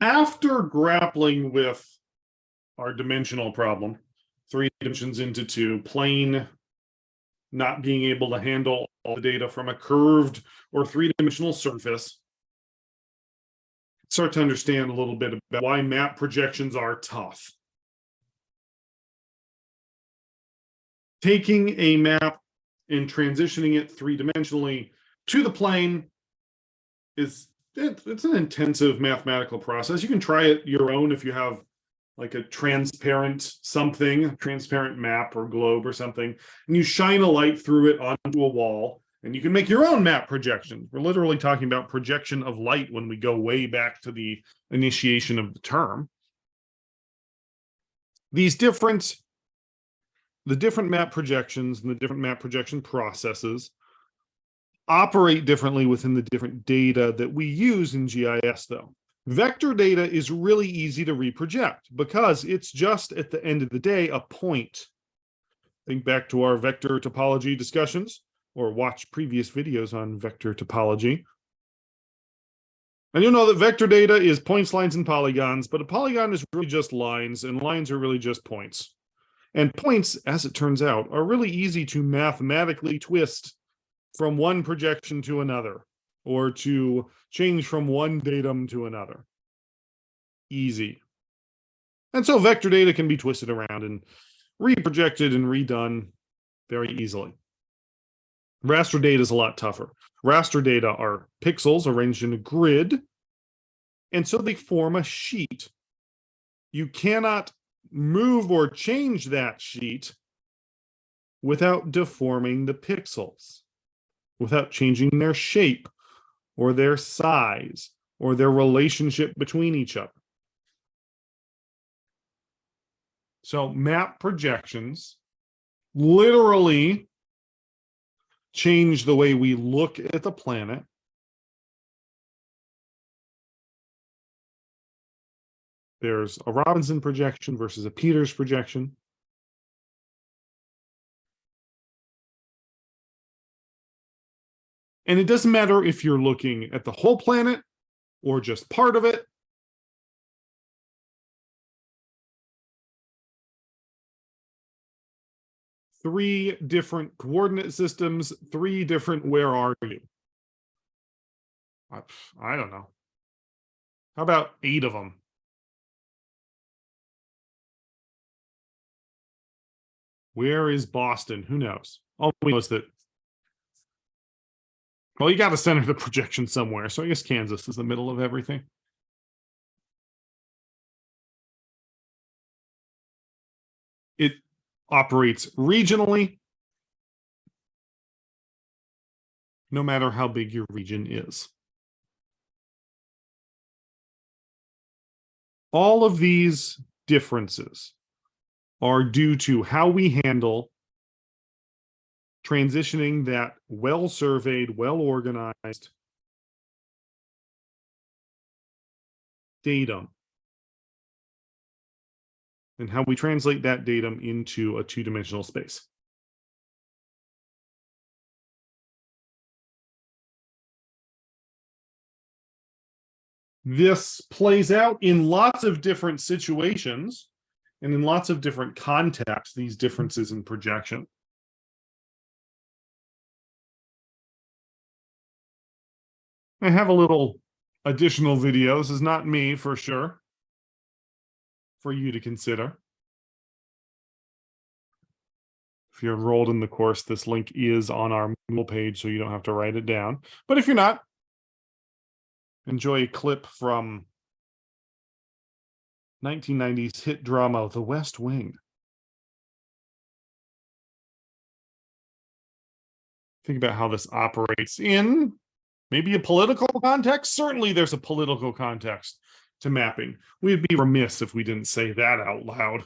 After grappling with our dimensional problem, 3 dimensions into 2, plane not being able to handle all the data from a curved or 3-dimensional surface, start to understand a little bit about why map projections are tough. Taking a map and transitioning it 3-dimensionally to the plane it's an intensive mathematical process. You can try it your own if you have like a transparent map or globe or something, and you shine a light through it onto a wall, and you can make your own map projection. We're literally talking about projection of light when we go way back to the initiation of the term. The different map projections and the different map projection processes operate differently within the different data that we use in GIS, though. Vector data is really easy to reproject because it's just, at the end of the day, a point. Think back to our vector topology discussions, or watch previous videos on vector topology. And you'll know that vector data is points, lines, and polygons, but a polygon is really just lines, and lines are really just points. And points, as it turns out, are really easy to mathematically twist from one projection to another, or to change from one datum to another. Easy. And so vector data can be twisted around and reprojected and redone very easily. Raster data is a lot tougher. Raster data are pixels arranged in a grid, and so they form a sheet. You cannot move or change that sheet without deforming the pixels, without changing their shape or their size or their relationship between each other. So map projections literally change the way we look at the planet. There's a Robinson projection versus a Peters projection. And it doesn't matter if you're looking at the whole planet or just part of it. Three different coordinate systems, 3 different where are you? I don't know. How about 8 of them? Where is Boston? Who knows? All we know is that, well, you got to center the projection somewhere. So I guess Kansas is the middle of everything. It operates regionally, no matter how big your region is. All of these differences are due to how we handle transitioning that well-surveyed, well-organized datum, and how we translate that datum into a 2-dimensional space. This plays out in lots of different situations and in lots of different contexts, these differences in projection. I have a little additional video. This is not me for sure, for you to consider. If you're enrolled in the course, this link is on our Moodle page, so you don't have to write it down. But if you're not, enjoy a clip from 1990s hit drama, The West Wing. Think about how this operates in maybe a political context. Certainly there's a political context to mapping. We'd be remiss if we didn't say that out loud.